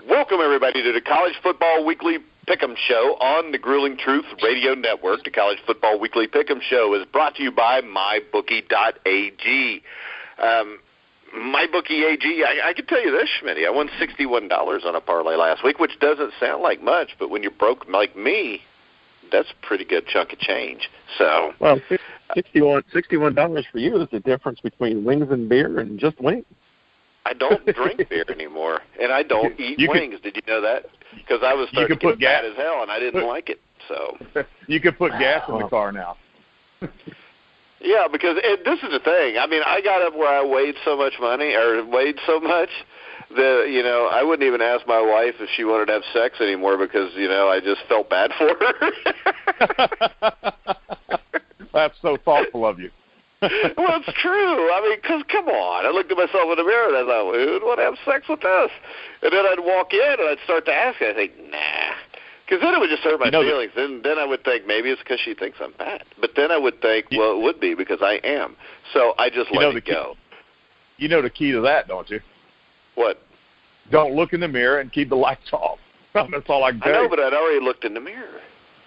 Welcome, everybody, to the College Football Weekly Pick'em Show on the Grueling Truth Radio Network. The College Football Weekly Pick'em Show is brought to you by MyBookie.ag. MyBookie.ag, I can tell you this, Schmidt, I won $61 on a parlay last week, which doesn't sound like much, but when you're broke like me, that's a pretty good chunk of change. So, well, $61 for you is the difference between wings and beer and just wings. I don't drink beer anymore, and I don't eat wings. Did you know that? Because I was starting to get bad as hell, and I didn't like it. So you could put gas in the car now. Yeah, because this is the thing. I mean, I got up where I weighed so much that, I wouldn't even ask my wife if she wanted to have sex anymore because, I just felt bad for her. That's so thoughtful of you. Well, it's true. I mean, because, come on. I looked at myself in the mirror and I thought, well, who'd want to have sex with this? And then I'd walk in and I'd start to ask her. I think, nah. Because then it would just hurt my feelings. Then I would think maybe it's because she thinks I'm fat. But then I would think, well, it would be because I am. So I just let it go. You know the key to that, don't you? What? Don't look in the mirror and keep the lights off. That's all I can tell you. I know, but I'd already looked in the mirror.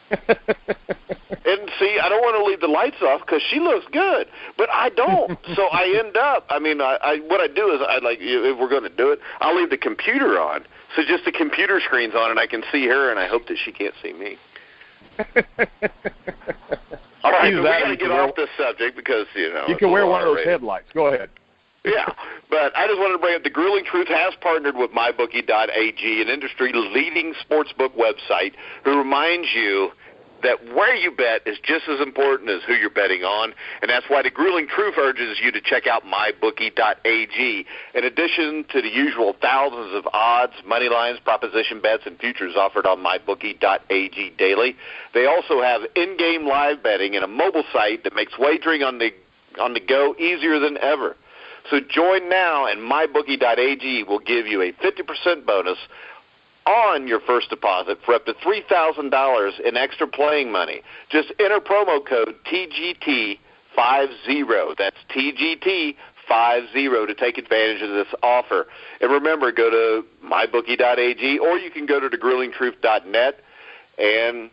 And see, I don't want to leave the lights off because she looks good, but I don't. So I end up, what I do is if we're going to do it, I'll leave the computer on. So just the computer screen's on and I can see her and I hope that she can't see me. All right, so we got to get off this subject because, You can wear one of those headlights. Go ahead. Yeah, but I just wanted to bring up the Grueling Truth has partnered with MyBookie.ag, an industry-leading sportsbook website, who reminds you that where you bet is just as important as who you're betting on, and that's why the Grueling Truth urges you to check out MyBookie.ag. In addition to the usual thousands of odds, money lines, proposition bets, and futures offered on MyBookie.ag daily, they also have in-game live betting and a mobile site that makes wagering on the go easier than ever. So join now, and MyBookie.ag will give you a 50% bonus on your first deposit for up to $3,000 in extra playing money. Just enter promo code TGT50. That's TGT50 to take advantage of this offer. And remember, go to MyBookie.ag, or you can go to thegruelingtruth.net and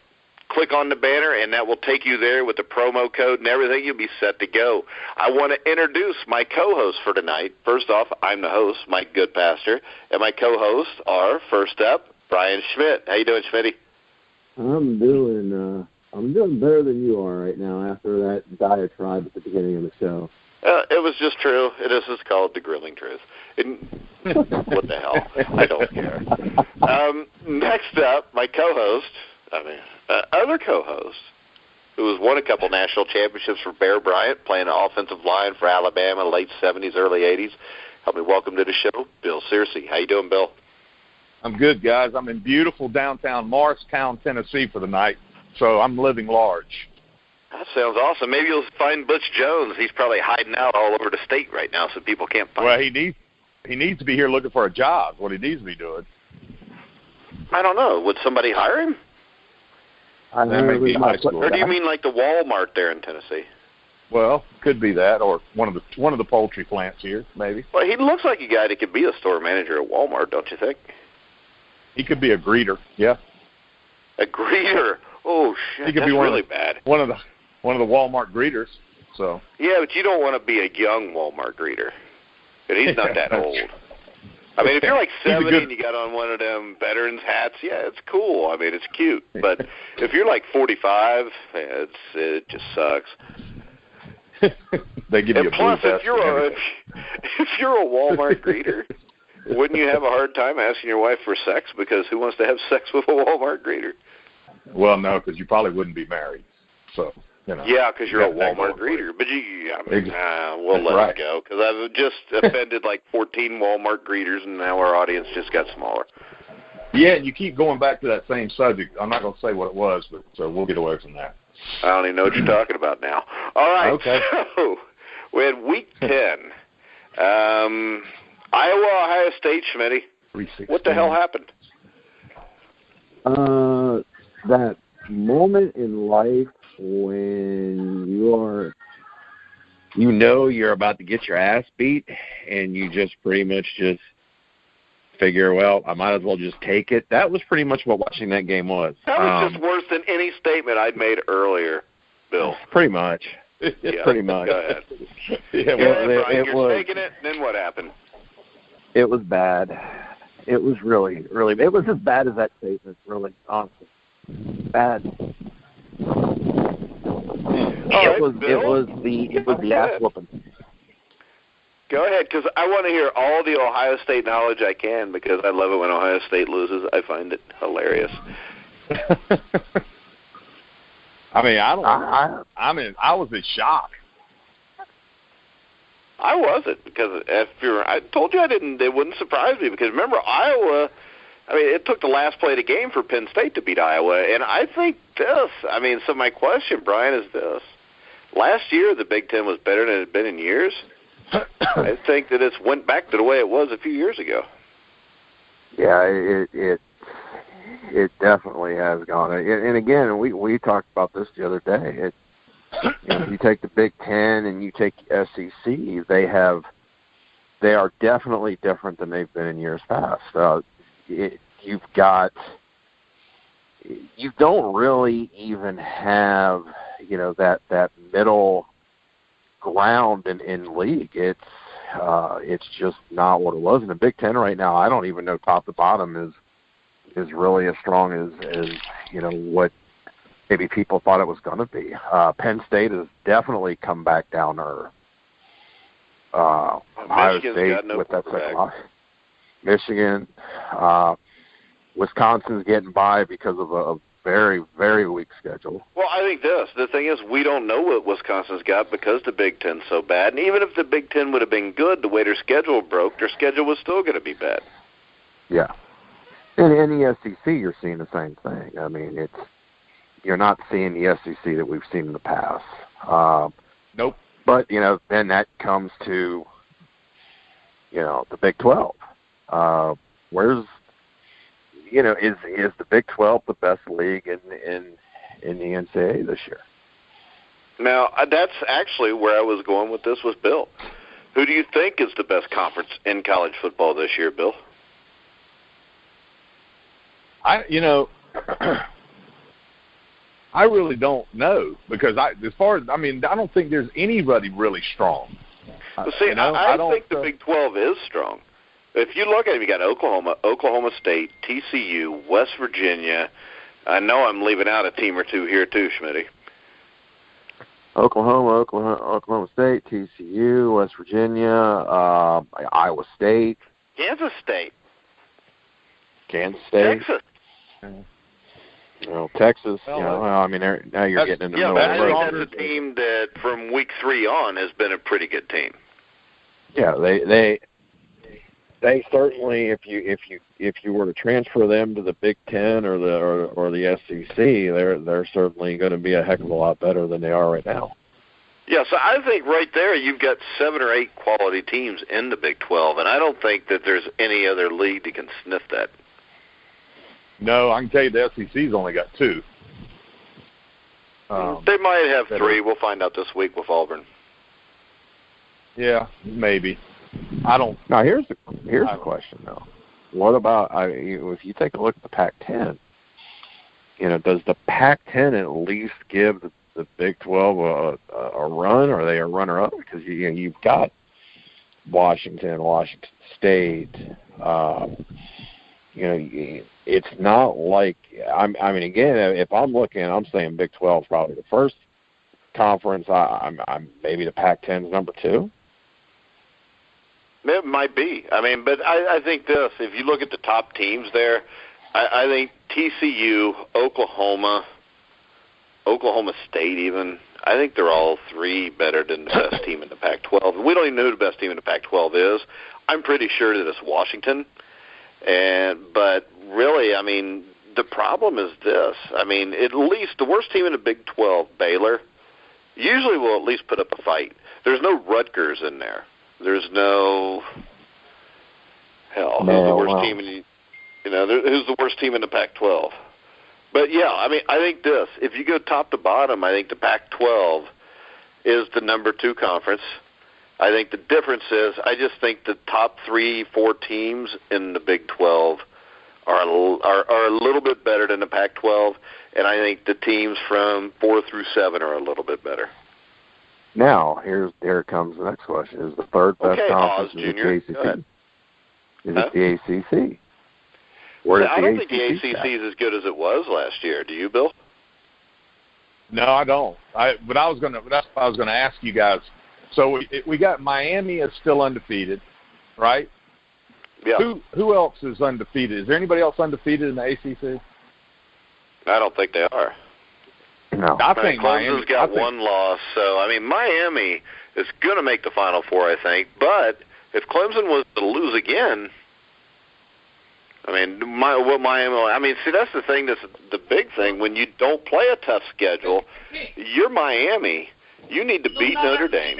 click on the banner, and that will take you there with the promo code and everything. You'll be set to go. I want to introduce my co-host for tonight. First off, I'm the host, Mike Goodpaster, and my co-hosts are, first up, Brian Schmidt. How you doing, Schmitty? I'm doing better than you are right now after that diatribe at the beginning of the show. It was just true. This is called the Grueling Truth. What the hell? I don't care. Next up, my co-host, other co-host, who has won a couple national championships for Bear Bryant, playing an offensive line for Alabama, late 70s, early 80s. Help me welcome to the show, Bill Searcy. How you doing, Bill? I'm good, guys. I'm in beautiful downtown Morristown, Tennessee for the night, so I'm living large. That sounds awesome. Maybe you'll find Butch Jones. He's probably hiding out all over the state right now so people can't find him. Well, he needs to be here looking for a job, what he needs to be doing. I don't know. Would somebody hire him? That may be high school. Or do you mean like the Walmart there in Tennessee? Well, could be that, or one of the poultry plants here, maybe. Well, he looks like a guy that could be a store manager at Walmart, don't you think? He could be a greeter, yeah. A greeter? Oh shit, he could that's be really bad. One of the Walmart greeters. So. Yeah, but you don't want to be a young Walmart greeter, and he's not that old. I mean, if you're like 70 and you got on one of them veterans hats, yeah, it's cool. I mean, it's cute. But if you're like 45, it just sucks. They give you a plus, if you're a Walmart greeter, wouldn't you have a hard time asking your wife for sex? Because who wants to have sex with a Walmart greeter? Well, no, because you probably wouldn't be married. So. Yeah, because you're a Walmart greeter. But we'll let it go, because I've just offended like 14 Walmart greeters, and now our audience just got smaller. Yeah, and you keep going back to that same subject. I'm not going to say what it was, but so we'll get away from that. I don't even know what you're talking about now. All right, okay. So we had Week 10. Iowa, Ohio State, Schmitty. What the hell happened? That moment in life when you're about to get your ass beat, and you just pretty much figure, well, I might as well just take it. That was pretty much what watching that game was. That was just worse than any statement I'd made earlier, Bill. Pretty much. Yeah, pretty much. Go ahead. Yeah, Brian, you're taking it, and then what happened? It was bad. It was really, really, it was as bad as that statement, really, honestly. Bad. It was the ass whooping. Go ahead, because I want to hear all the Ohio State knowledge I can, because I love it when Ohio State loses. I find it hilarious. I was in shock. I wasn't, because I told you it wouldn't surprise me, because remember, Iowa, it took the last play of the game for Penn State to beat Iowa, and I think so my question, Brian, is this. Last year, the Big Ten was better than it had been in years. I think that it's went back to the way it was a few years ago. Yeah, it definitely has gone. And again, we talked about this the other day. If you take the Big Ten and you take the SEC, they are definitely different than they've been in years past. You don't really even have that middle ground in league. It's just not what it was in the Big Ten right now. I don't even know top to bottom is really as strong as what maybe people thought it was going to be. Penn State has definitely come back down to earth. Ohio State with that second loss. Michigan, Wisconsin's getting by because of a very, very weak schedule. Well, I think the thing is, we don't know what Wisconsin's got because the Big Ten's so bad. And even if the Big Ten would have been good, the way their schedule broke, their schedule was still going to be bad. Yeah. And in the SEC, you're seeing the same thing. You're not seeing the SEC that we've seen in the past. Nope. But, then that comes to, the Big 12. Is the Big 12 the best league in the NCAA this year? Now, that's actually where I was going with this with Bill. Who do you think is the best conference in college football this year, Bill? I really don't know because I don't think there's anybody really strong. Well, see, I think the Big 12 is strong. If you look at it, you got Oklahoma State, TCU, West Virginia. I know I'm leaving out a team or two here too, Schmidt. Oklahoma State, TCU, West Virginia, Iowa State, Kansas State, Texas. Texas. Now you're getting into the middle. I think that's a team that from week 3 on has been a pretty good team. Yeah, they certainly, if you were to transfer them to the Big Ten or the SEC, they're certainly going to be a heck of a lot better than they are right now. Yeah, so I think right there you've got 7 or 8 quality teams in the Big 12, and I don't think that there's any other league that can sniff that. No, I can tell you the SEC's only got 2. They might have 3. We'll find out this week with Auburn. Yeah, maybe. I don't. Now here's the question though. What about if you take a look at the Pac-10? Does the Pac-10 at least give the Big 12 a run? Or are they a runner-up? Because you've got Washington State. It's not like again, if I'm looking, I'm saying Big 12 is probably the first conference. I'm maybe the Pac-10 is number 2. It might be. But I think this. If you look at the top teams there, I think TCU, Oklahoma State even, I think they're all 3 better than the best team in the Pac-12. We don't even know who the best team in the Pac-12 is. I'm pretty sure that it's Washington. But really, the problem is this. At least the worst team in the Big 12, Baylor, usually will at least put up a fight. There's no Rutgers in there. There's no who's the worst team in who's the worst team in the Pac-12? But yeah, I think this. If you go top to bottom, I think the Pac-12 is the number 2 conference, I think the difference is I just think the top 3-4 teams in the Big 12 are a little bit better than the Pac-12, and I think the teams from 4 through 7 are a little bit better. Now, here comes the next question. Is the third best conference Oz, is it the ACC? Is it the ACC? I don't think the ACC is as good as it was last year. Do you, Bill? No, I don't. That's what I was going to ask you guys. So we got Miami is still undefeated, right? Yeah. Who else is undefeated? Is there anybody else undefeated in the ACC? I don't think they are. No. I think Clemson's got one loss. So, I mean, Miami is going to make the Final Four, I think. But if Clemson was to lose again, I mean, see, that's the thing. That's the big thing. When you don't play a tough schedule, you're Miami. You need to beat Notre Dame.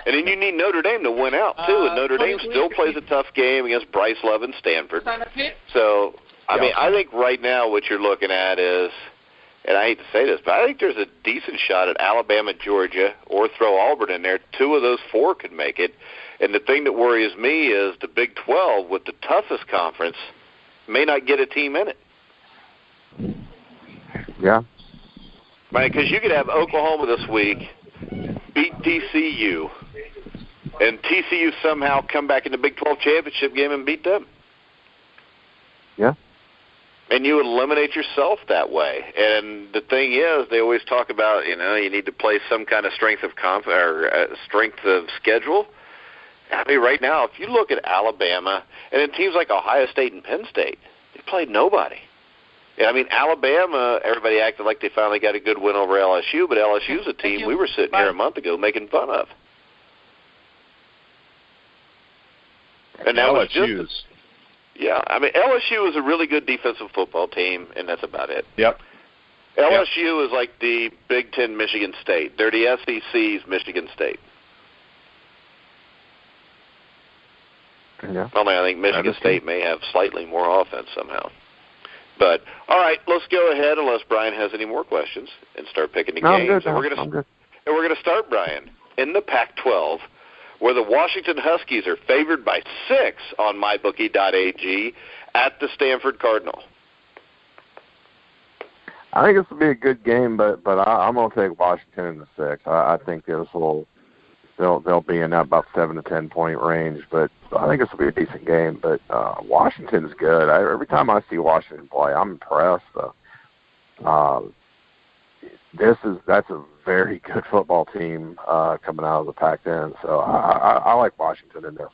And then you need Notre Dame to win out, too. And Notre Dame still plays a tough game against Bryce Love and Stanford. So, I mean, I think right now what you're looking at is, and I hate to say this, but I think there's a decent shot at Alabama, Georgia, or throw Auburn in there. 2 of those 4 could make it. And the thing that worries me is the Big 12, with the toughest conference, may not get a team in it. Yeah. Because you could have Oklahoma this week beat TCU, and TCU somehow come back in the Big 12 championship game and beat them. Yeah. And you eliminate yourself that way. And the thing is, they always talk about, you need to play some kind of strength of strength of schedule. I mean, right now, if you look at Alabama, and in teams like Ohio State and Penn State, they played nobody. And, I mean, Alabama, everybody acted like they finally got a good win over LSU, but LSU's a team we were sitting here a month ago making fun of. And that was just... Yeah, I mean, LSU is a really good defensive football team, and that's about it. Yep. LSU is like the Big Ten Michigan State. They're the SEC's Michigan State. Yeah. Only I think Michigan State may have slightly more offense somehow. But, all right, let's go ahead, unless Brian has any more questions, and start picking the games. I'm good. And we're going to start, Brian, in the Pac-12, where the Washington Huskies are favored by 6 on mybookie.ag at the Stanford Cardinal. I think this will be a good game, but I'm going to take Washington in the 6. I think they'll be in that about 7 to 10 point range, but I think this will be a decent game. But Washington's good. Every time I see Washington play, I'm impressed. That's a very good football team coming out of the Pac-10. So I like Washington in there.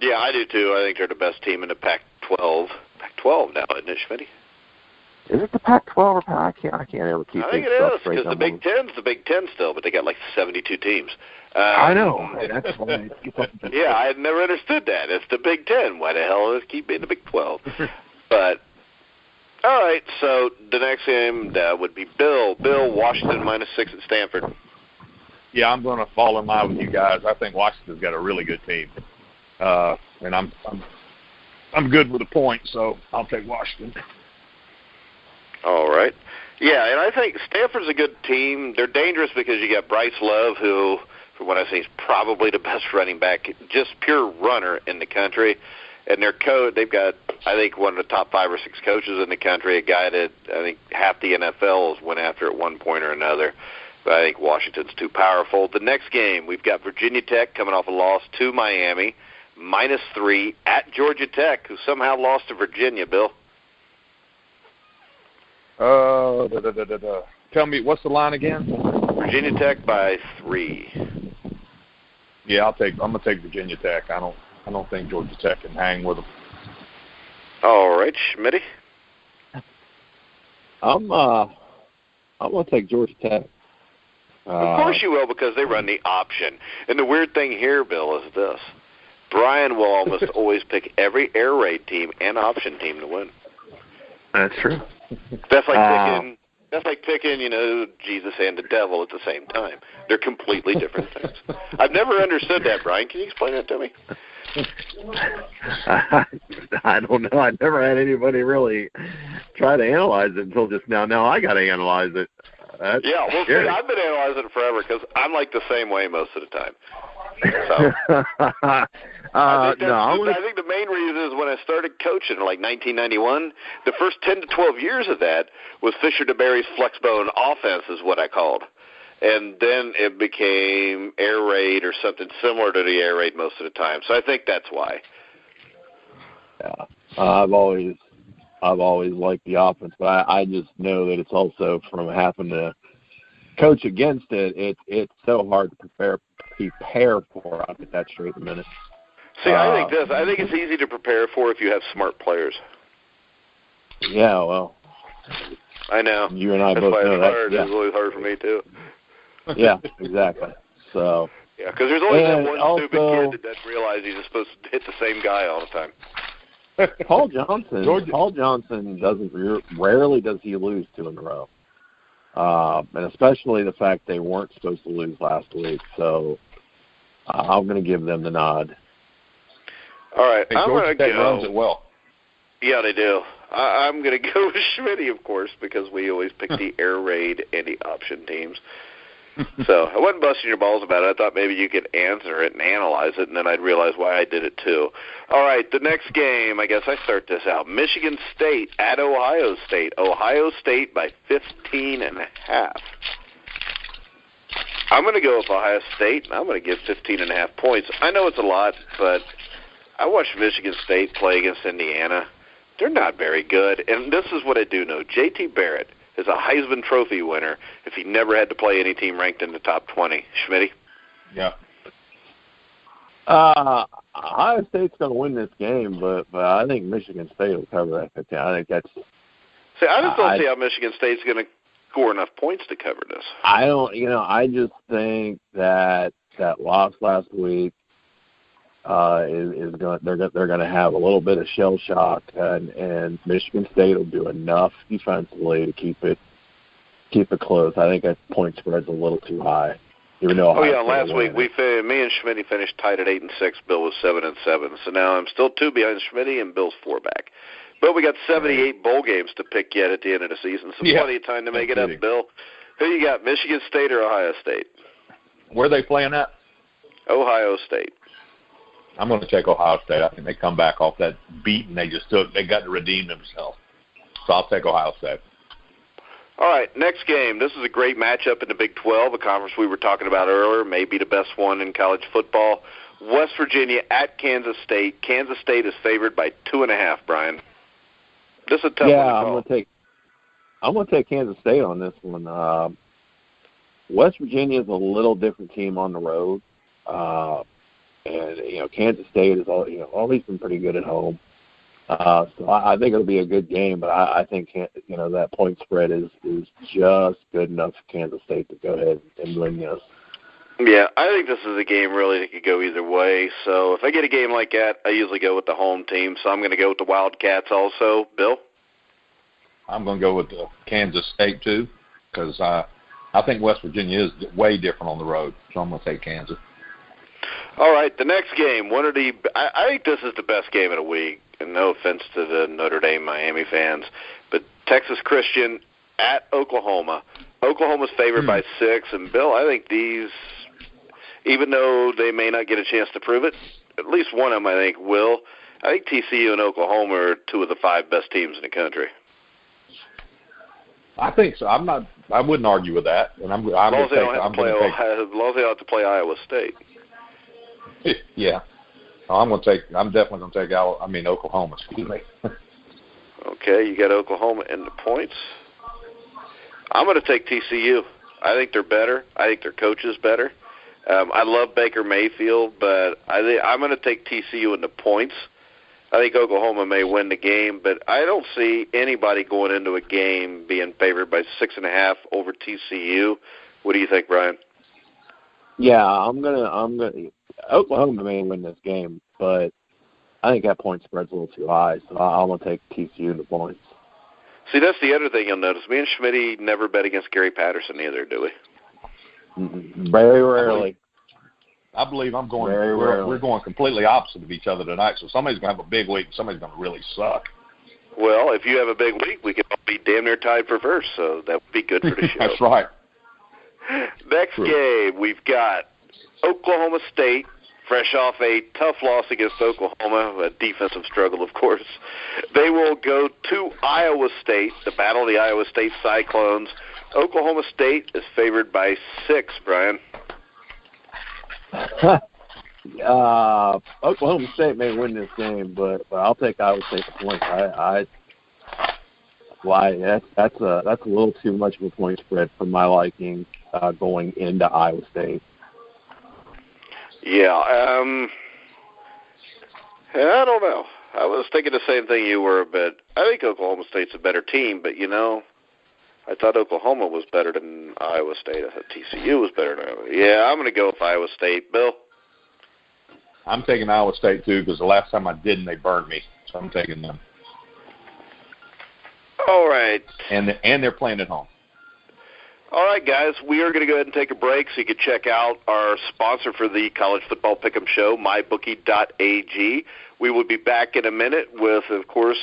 Yeah, I do too. I think they're the best team in the Pac-12. Pac-12 now, isn't it, Schmidt? Is it the Pac-12 or I can't ever keep. I think it is, because the Big Ten's the Big Ten still, but they got like 72 teams. I know. That's why. Yeah, I had never understood that. It's the Big Ten. Why the hell does it keep being the Big 12? But all right, so the next game would be Bill, Washington -6 at Stanford. Yeah, I'm going to fall in line with you guys. I think Washington's got a really good team, and I'm good with the point, so I'll take Washington. All right. Yeah, and I think Stanford's a good team. They're dangerous because you got Bryce Love, who, from what I see, is probably the best running back, just pure runner in the country. And their coach, they've got, I think, one of the top 5 or 6 coaches in the country, a guy that I think half the NFL has went after at one point or another. But I think Washington's too powerful. The next game, we've got Virginia Tech coming off a loss to Miami, -3 at Georgia Tech, who somehow lost to Virginia, Bill. Tell me, what's the line again? Virginia Tech by 3. Yeah, I'm going to take Virginia Tech. I don't think Georgia Tech can hang with them. All right, Schmitty. I'm going to take Georgia Tech. Of course you will, because they run the option. And the weird thing here, Bill, is this. Brian will almost always pick every air raid team and option team to win. That's true. That's like picking, Jesus and the devil at the same time. They're completely different things. I've never understood that, Brian. Can you explain that to me? I don't know. I never had anybody really try to analyze it until just now. Now I got to analyze it. Yeah, well, see, I've been analyzing it forever because I'm like the same way most of the time. So, I no, think the main reason is when I started coaching, like 1991, the first 10 to 12 years of that was Fisher DeBerry's flexbone offense is what I called. And then it became air raid or something similar to the air raid most of the time. So I think that's why. Yeah, I've always liked the offense, but I just know that it's also from having to coach against it. It's so hard to prepare for. I'll get that straight in a minute. See, I think it's easy to prepare for if you have smart players. Yeah, well, I know. You and I That's both why know it's that. hard. Yeah. It's always hard for me too. Yeah, exactly. So. Yeah, because there's always that one also, stupid kid that doesn't realize he's supposed to hit the same guy all the time. Paul Johnson rarely does he lose 2 in a row, and especially the fact they weren't supposed to lose last week. So I'm going to give them the nod. All right, hey, I'm Georgia going Tech to go. runs it well. Yeah, they do. I'm going to go with Schmidt, of course, because we always pick the air raid and the option teams. So I wasn't busting your balls about it. I thought maybe you could answer it and analyze it, and then I'd realize why I did it too. All right, the next game, I guess I start this out. Michigan State at Ohio State. Ohio State by 15.5. I'm going to go with Ohio State, and I'm going to give 15.5 points. I know it's a lot, but I watched Michigan State play against Indiana. They're not very good, and this is what I do know. J.T. Barrett is a Heisman Trophy winner if he never had to play any team ranked in the top 20. Schmitty? Yeah. Ohio State's going to win this game, but I think Michigan State will cover that 15. I think that's. See, I just don't see how Michigan State's going to score enough points to cover this. I don't. I just think that loss last week is going. They're going to have a little bit of shell shock, and Michigan State will do enough defensively to keep it close. I think that point spread's a little too high. Even though last week me and Schmitty finished tied at 8-6. Bill was 7-7. So now I'm still 2 behind Schmitty, and Bill's 4 back. But we got 78 bowl games to pick yet at the end of the season, so plenty of time to make it up. Bill, who you got, Michigan State or Ohio State? Where are they playing at? Ohio State. I'm going to take Ohio State. I think they come back off that beat, and they got to redeem themselves. So I'll take Ohio State. All right, next game. This is a great matchup in the Big 12, a conference we were talking about earlier, maybe the best one in college football. West Virginia at Kansas State. Kansas State is favored by 2.5, Brian. This is a tough one to call. I'm going to take Kansas State on this one. West Virginia is a little different team on the road. And, Kansas State has always been pretty good at home. So I think it'll be a good game, but I think, that point spread is just good enough for Kansas State to go ahead and win this. Yeah, I think this is a game really that could go either way. So if I get a game like that, I usually go with the home team. So I'm going to go with the Wildcats also. Bill? I'm going to go with Kansas State, too, because I think West Virginia is way different on the road. So I'm going to take Kansas. All right, the next game, I think this is the best game of the week, and no offense to the Notre Dame Miami fans, but Texas Christian at Oklahoma. Oklahoma's favored by 6, and Bill, I think these, even though they may not get a chance to prove it, at least one of them I think will. I think TCU and Oklahoma are 2 of the 5 best teams in the country. I think so. I wouldn't argue with that, and I'm going to take. As long as they don't have to play Iowa State. Yeah, I'm definitely going to take Oklahoma. Excuse me. Okay, you got Oklahoma in the points. I'm going to take TCU. I think they're better. I think their coach is better. I love Baker Mayfield, but I'm going to take TCU in the points. I think Oklahoma may win the game, but I don't see anybody going into a game being favored by 6.5 over TCU. What do you think, Brian? Yeah, I'm gonna. Oklahoma may win this game, but I think that point spread's a little too high, so I'm gonna take TCU in the points. See, that's the other thing you'll notice. Me and Schmitty never bet against Gary Patterson either, do we? Very rarely. I believe we're going completely opposite of each other tonight, so somebody's going to have a big week and somebody's going to really suck. Well, if you have a big week, we could be damn near tied for first, so that would be good for the show. That's right. Next game, we've got Oklahoma State, fresh off a tough loss against Oklahoma, a defensive struggle, of course. They will go to Iowa State, the battle of the Iowa State Cyclones. Oklahoma State is favored by 6, Brian. Oklahoma State may win this game, but I'll take Iowa State points. That's a little too much of a point spread for my liking going into Iowa State. Yeah, I don't know. I was thinking the same thing you were, but I think Oklahoma State's a better team, but, I thought Oklahoma was better than Iowa State. I thought TCU was better than Iowa. Yeah, I'm going to go with Iowa State. Bill? I'm taking Iowa State, too, because the last time I didn't, they burned me, so I'm taking them. All right. And they're playing at home. All right, guys, we are going to go ahead and take a break so you can check out our sponsor for the College Football Pick'em Show, mybookie.ag. We will be back in a minute with, of course,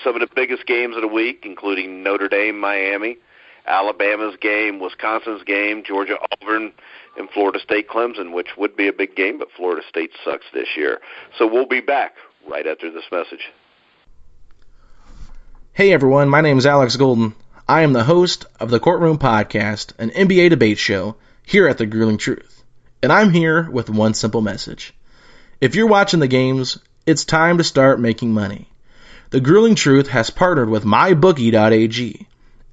some of the biggest games of the week, including Notre Dame, Miami, Alabama's game, Wisconsin's game, Georgia, Auburn, and Florida State, Clemson, which would be a big game, but Florida State sucks this year. So we'll be back right after this message. Hey, everyone, my name is Alex Golden. I am the host of the Courtroom Podcast, an NBA debate show here at The Grueling Truth. And I'm here with one simple message. If you're watching the games, it's time to start making money. The Grueling Truth has partnered with mybookie.ag,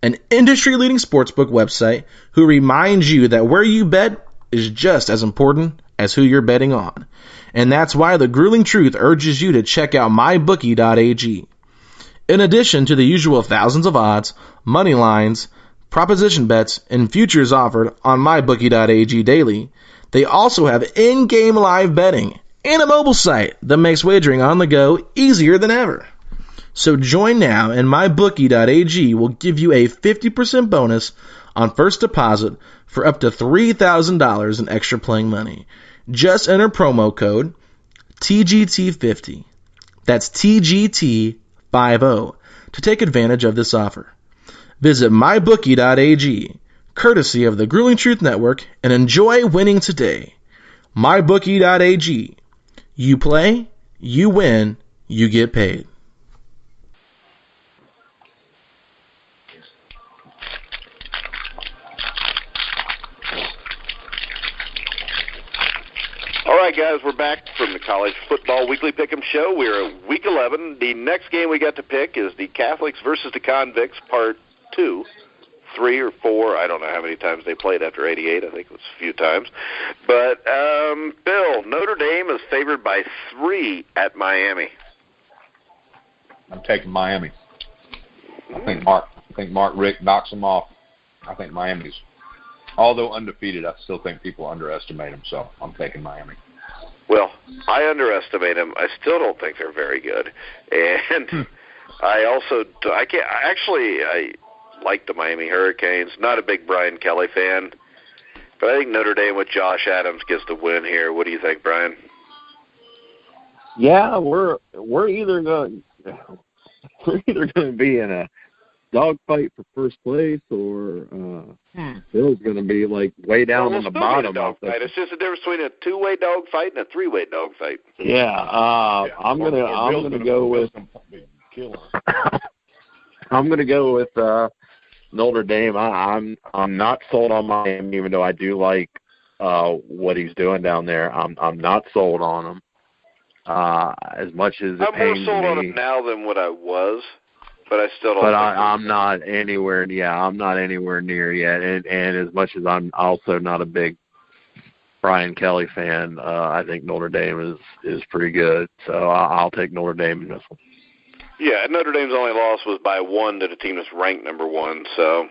an industry-leading sportsbook website who reminds you that where you bet is just as important as who you're betting on. And that's why The Grueling Truth urges you to check out mybookie.ag. In addition to the usual thousands of odds, money lines, proposition bets, and futures offered on mybookie.ag daily, they also have in-game live betting and a mobile site that makes wagering on the go easier than ever. So join now, and mybookie.ag will give you a 50% bonus on first deposit for up to $3,000 in extra playing money. Just enter promo code TGT50. That's TGT50 to take advantage of this offer. Visit mybookie.ag, courtesy of the Grueling Truth Network, and enjoy winning today. Mybookie.ag. You play, you win, you get paid. All right, guys, we're back from the College Football Weekly Pick'em Show. We're at Week 11. The next game we got to pick is the Catholics versus the Convicts, Part 2. 3 or 4, I don't know how many times they played after 88. I think it was a few times. But, Bill, Notre Dame is favored by 3 at Miami. I'm taking Miami. I think Mark Richt knocks them off. I think Miami's, although undefeated, I still think people underestimate them, so I'm taking Miami. Well, I underestimate them. I still don't think they're very good. And I like the Miami Hurricanes. Not a big Brian Kelly fan, but I think Notre Dame with Josh Adams gets the win here. What do you think, Brian? Yeah, we're either going to be in a dogfight for first place, or Bill's going to be like way down on the bottom. It's just a difference between a two-way dogfight and a three-way dogfight. Yeah, I'm gonna go with I'm gonna go with Notre Dame. I'm not sold on Miami, even though I do like what he's doing down there. I'm not sold on him as much as it pains me. I'm more sold on him now than what I was. But I still don't. But I'm not anywhere. Yeah, I'm not anywhere near yet. And as much as I'm also not a big Brian Kelly fan, I think Notre Dame is pretty good. So I'll take Notre Dame in this one. Yeah, Notre Dame's only loss was by 1 to the team that's ranked number 1. So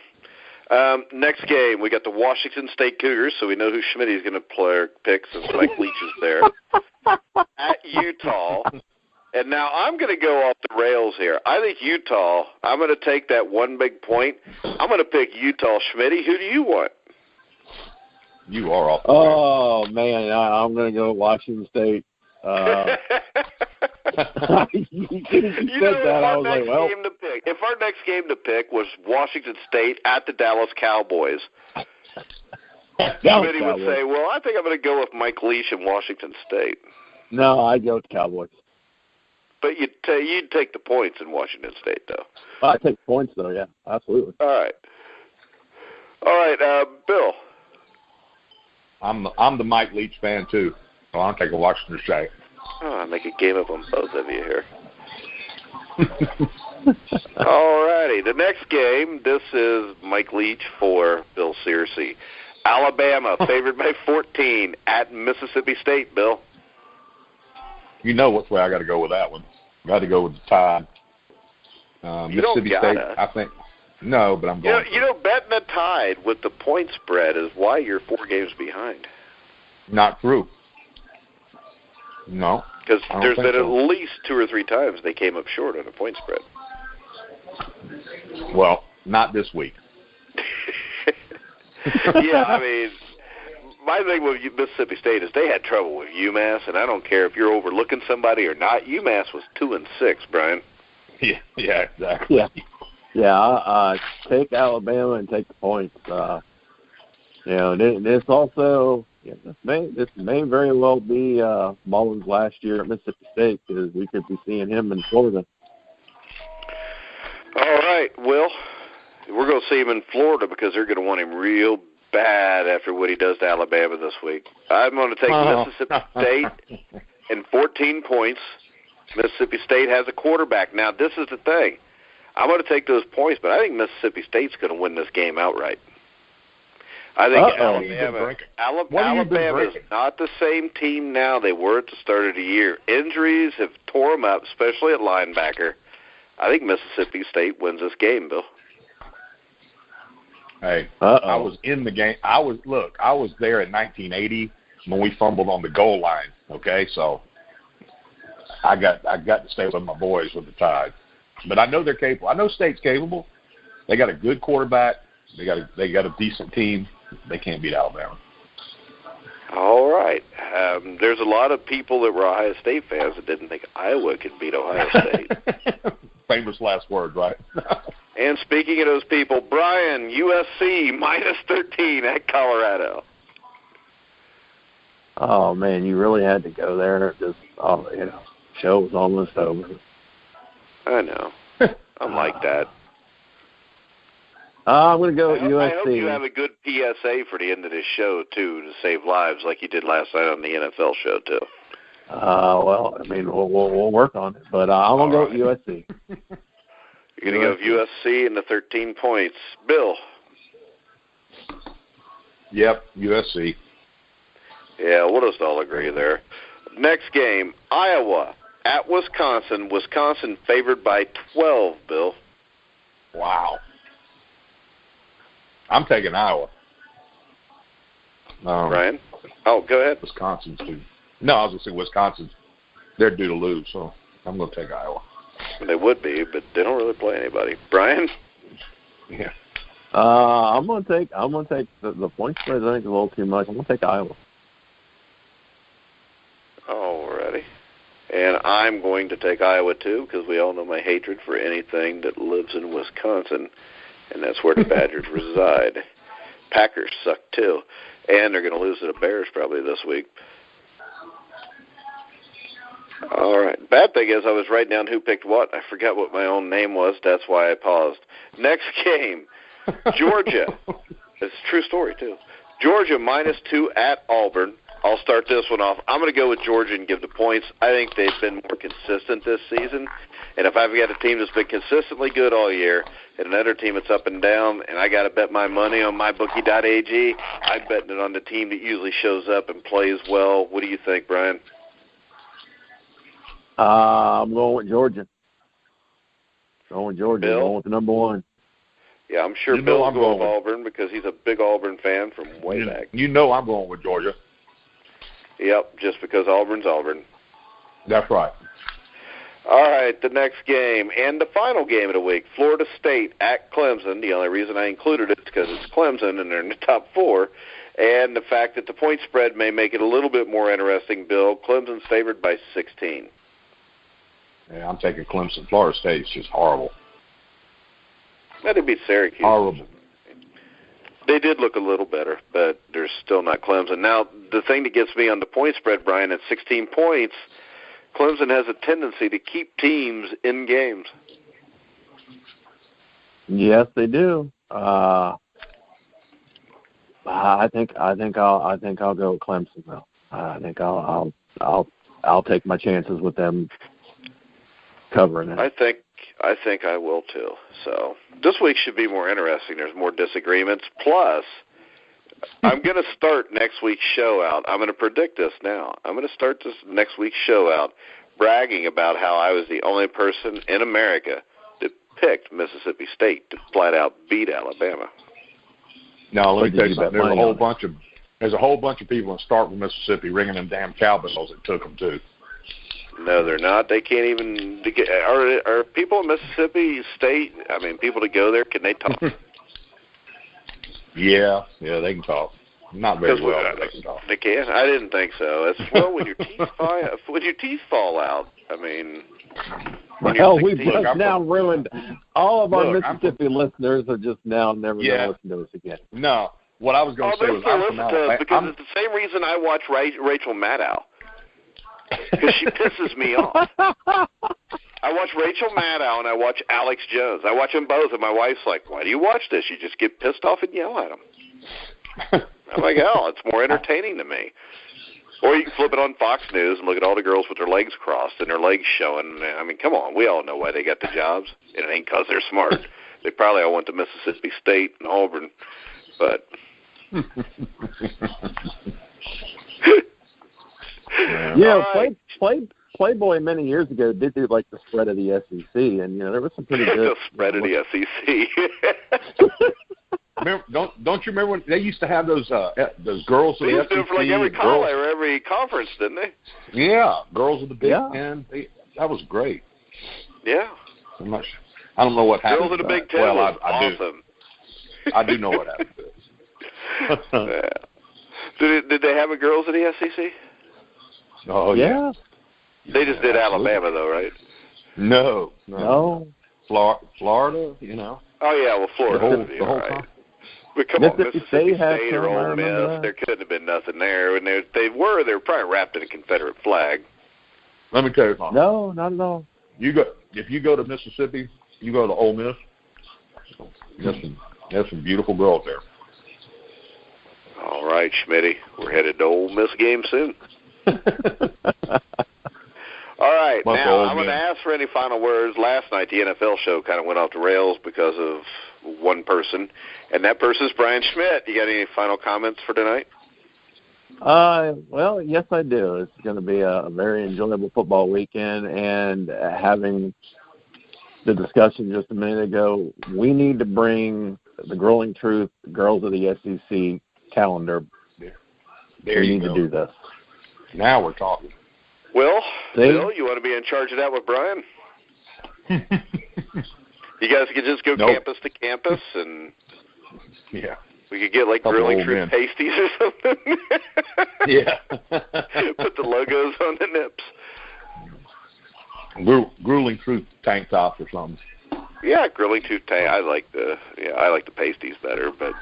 next game, we got the Washington State Cougars. So we know who Schmidt is going to pick since Mike Leach is there at Utah. And now I'm going to go off the rails here. I think Utah, I'm going to take that one big point. I'm going to pick Utah. Schmitty, who do you want? You are off the rails. Oh, man, I'm going to go Washington State. You said that, I was like, well. If our next game to pick was Washington State at the Dallas Cowboys, Schmidt would say, well, I think I'm going to go with Mike Leach in Washington State. No, I'd go with the Cowboys. But you'd take the points in Washington State, though. I'd take points, though, yeah, absolutely. All right, Bill. I'm the Mike Leach fan, too, so I'm taking Washington State. Oh, I make a game up on both of you here. All righty. The next game, this is Mike Leach for Bill Searcy. Alabama favored by 14 at Mississippi State, Bill. You know which way I got to go with that one. Got to go with the Tide. Mississippi State, I think. No, but I'm going. Betting the Tide with the point spread is why you're 4 games behind. Not true. No. Because there's been at least 2 or 3 times they came up short on a point spread. Well, not this week. Yeah, I mean, my thing with Mississippi State is they had trouble with UMass, and I don't care if you're overlooking somebody or not. UMass was 2-6, Brian. Yeah, exactly. Yeah. Take Alabama and take the points. And this also, this may very well be Mullen's last year at Mississippi State, because we could be seeing him in Florida. All right, Will. We're going to see him in Florida because they're going to want him real bad after what he does to Alabama this week. I'm going to take Mississippi State and 14 points. Mississippi State has a quarterback. Now, this is the thing. I'm going to take those points, but I think Mississippi State's going to win this game outright. I think Alabama is not the same team now they were at the start of the year. Injuries have tore them up, especially at linebacker. I think Mississippi State wins this game, Bill. Hey, I was in the game. I was there in 1980 when we fumbled on the goal line. Okay, so I got to stay with my boys with the Tide. But I know they're capable. I know State's capable. They got a good quarterback. They got a decent team. They can't beat Alabama. All right. There's a lot of people that were Ohio State fans that didn't think Iowa could beat Ohio State. Famous last word, right? And speaking of those people, Brian, USC -13 at Colorado. Oh man, you really had to go there. Show was almost over. I know. I'm like that. I'm going to go with USC. I hope you have a good PSA for the end of this show, too, to save lives like you did last night on the NFL show, too. Well, I mean, we'll work on it, but I'm going to go with USC. You're going to go with USC and the 13 points. Bill? Yep, USC. Yeah, we'll just all agree there. Next game, Iowa at Wisconsin. Wisconsin favored by 12, Bill. Wow. I'm taking Iowa. Brian? Oh, go ahead. Wisconsin's due. No, I was going to say Wisconsin's. They're due to lose, so I'm going to take Iowa. They would be, but they don't really play anybody. Brian? Yeah. I'm going to take the point spread. I think is a little too much. I'm going to take Iowa. Alrighty. And I'm going to take Iowa, too, because we all know my hatred for anything that lives in Wisconsin, and that's where the Badgers reside. Packers suck, too. And they're going to lose to the Bears probably this week. All right. Bad thing is I was writing down who picked what. I forgot what my own name was. That's why I paused. Next game, Georgia. It's a true story, too. Georgia -2 at Auburn. I'll start this one off. I'm going to go with Georgia and give the points. I think they've been more consistent this season. And if I've got a team that's been consistently good all year and another team that's up and down, and I got to bet my money on mybookie.ag, I'm betting it on the team that usually shows up and plays well. What do you think, Brian? I'm going with Georgia. Bill? Going with the number 1. Yeah, I'm sure Bill's going with Auburn because he's a big Auburn fan from way back. You know I'm going with Georgia. Yep, just because Auburn's Auburn. That's right. All right, the next game and the final game of the week, Florida State at Clemson. The only reason I included it is because it's Clemson and they're in the top 4. And the fact that the point spread may make it a little bit more interesting, Bill. Clemson's favored by 16. Yeah, I'm taking Clemson. Florida State's just horrible. That'd be Syracuse. Horrible. They did look a little better, but they're still not Clemson. Now, the thing that gets me on the point spread, Brian, at 16 points, Clemson has a tendency to keep teams in games. Yes, they do. I think I'll go with Clemson though. I think I'll take my chances with them covering it. I think I will too. So this week should be more interesting. There's more disagreements. Plus, I'm going to start next week's show out. I'm going to predict this now. I'm going to start this next week's show out bragging about how I was the only person in America that picked Mississippi State to flat out beat Alabama. No, let me tell you something. There's a whole bunch of people in Starkville, Mississippi, ringing them damn cowbells that took them too. No, they're not. They can't even. Are people in Mississippi State? I mean, people to go there. Can they talk? Yeah, they can talk. Not very well. They can talk. They can. I didn't think so. It's when your teeth fall out. I mean. Well, we've just now ruined all of our Mississippi listeners are just now never going to listen to us again. No, what I was going to say was because it's the same reason I watch Rachel Maddow. Because she pisses me off. I watch Rachel Maddow and I watch Alex Jones. I watch them both, and my wife's like, "Why do you watch this? You just get pissed off and yell at them." I'm like, "Oh, it's more entertaining to me." Or you can flip it on Fox News and look at all the girls with their legs crossed and their legs showing. I mean, come on, we all know why they got the jobs. It ain't because they're smart. They probably all went to Mississippi State and Auburn, but. Playboy many years ago did do like the spread of the SEC, and there was some pretty good the spread of the SEC. Remember, don't you remember when they used to have those girls of the SEC? They used to do it for like every college or every conference, didn't they? Yeah, girls of the Big Ten. That was great. Yeah. I don't know what happened. Girls of the Big Ten was awesome. I do know what happened. Yeah. Did they have a girls of the SEC? Oh, yeah. They just did Alabama, though, right? No. Florida, Oh, yeah, well, Florida. The whole time. But come on, Mississippi State or Ole Miss, there couldn't have been nothing there. And they were probably wrapped in a Confederate flag. Let me tell you something. No, not at all. If you go to Mississippi, you go to Ole Miss, there's some beautiful girls there. All right, Schmitty, we're headed to Ole Miss game soon. All right, now I'm going to ask for any final words. Last night, the NFL show kind of went off the rails because of one person, and that person is Brian Schmidt. You got any final comments for tonight? Well, yes, I do. It's going to be a very enjoyable football weekend, and having the discussion just a minute ago, we need to bring the Grueling Truth Girls of the SEC calendar. There we you need go. to do this. Now we're talking. Well, Bill, you want to be in charge of that with Brian? You guys could just go campus to campus, and we could get like Grueling Truth pasties or something. Yeah. Put the logos on the nips. Grueling Truth tank tops or something. Yeah, Grueling Truth tank. I like the pasties better, but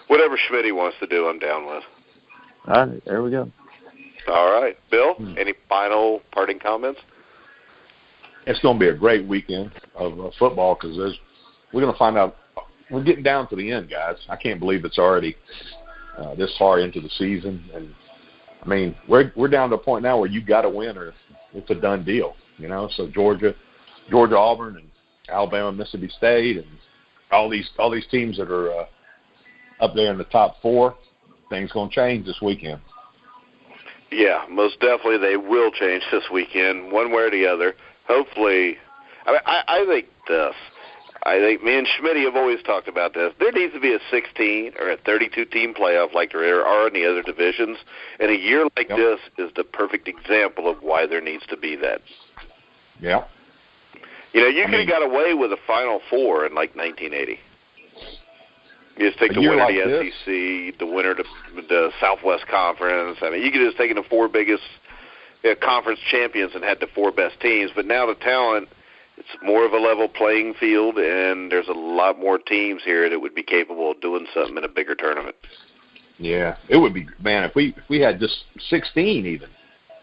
whatever Schmitty wants to do, I'm down with. All right, there we go. All right. Bill, any final parting comments? It's going to be a great weekend of football because we're going to find out. We're getting down to the end, guys. I can't believe it's already this far into the season. And, I mean, we're down to a point now where you got to win or it's a done deal, So Georgia, Auburn, and Alabama, Mississippi State, and all these teams that are up there in the top four, things going to change this weekend. Yeah, most definitely they will change this weekend, one way or the other. Hopefully, I think this. I think me and Schmitty have always talked about this. There needs to be a 16 or a 32-team playoff like there are in the other divisions, and a year like this is the perfect example of why there needs to be that. Yeah. You could have got away with a Final Four in like 1980. You just take the winner of the SEC, the winner of the Southwest Conference. I mean, you could have just taken the four biggest conference champions and had the four best teams. But now the talent It's more of a level playing field, and there's a lot more teams here that would be capable of doing something in a bigger tournament. Yeah, it would be, man, if we had just 16 even.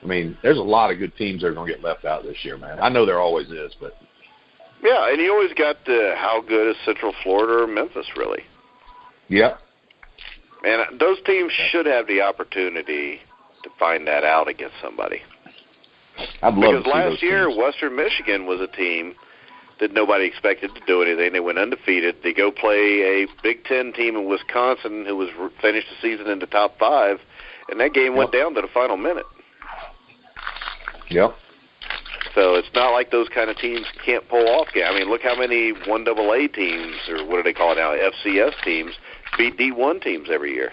I mean, there's a lot of good teams that are going to get left out this year, man. I know there always is, but. Yeah, and you always got how good is Central Florida or Memphis, really. Yep. And those teams should have the opportunity to find that out against somebody. I'd love because to see last those year, teams. Western Michigan was a team that nobody expected to do anything. They went undefeated. They go play a Big Ten team in Wisconsin who was finished the season in the top 5, and that game went down to the final minute. Yep. So it's not like those kind of teams can't pull off games. I mean, look how many 1AA teams, or what do they call it now, FCS teams, beat D1 teams every year.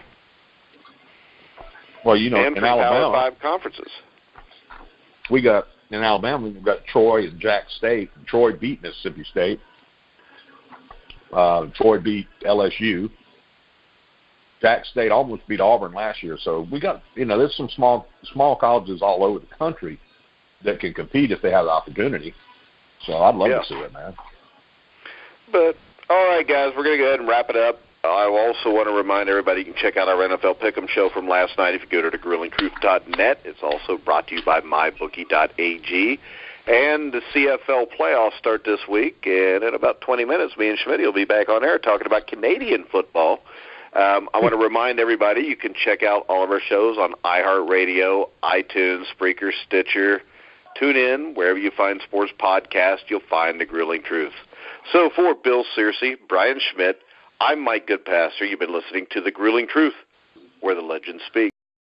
Well, you know, and in from Alabama, Power 5 conferences. we've got Troy and Jack State. Troy beat Mississippi State. Troy beat LSU. Jack State almost beat Auburn last year. So we got, there's some small colleges all over the country that can compete if they have the opportunity. So I'd love to see it, man. But, all right, guys, we're going to go ahead and wrap it up. I also want to remind everybody you can check out our NFL Pick'em show from last night if you go to thegruelingtruth.net. It's also brought to you by mybookie.ag. And the CFL playoffs start this week, and in about 20 minutes, me and Schmidt will be back on air talking about Canadian football. I want to remind everybody you can check out all of our shows on iHeartRadio, iTunes, Spreaker, Stitcher. Tune in. Wherever you find sports podcasts, you'll find The Grueling Truth. So for Bill Searcy, Brian Schmidt, I'm Mike Goodpaster. You've been listening to The Grueling Truth, where the legends speak.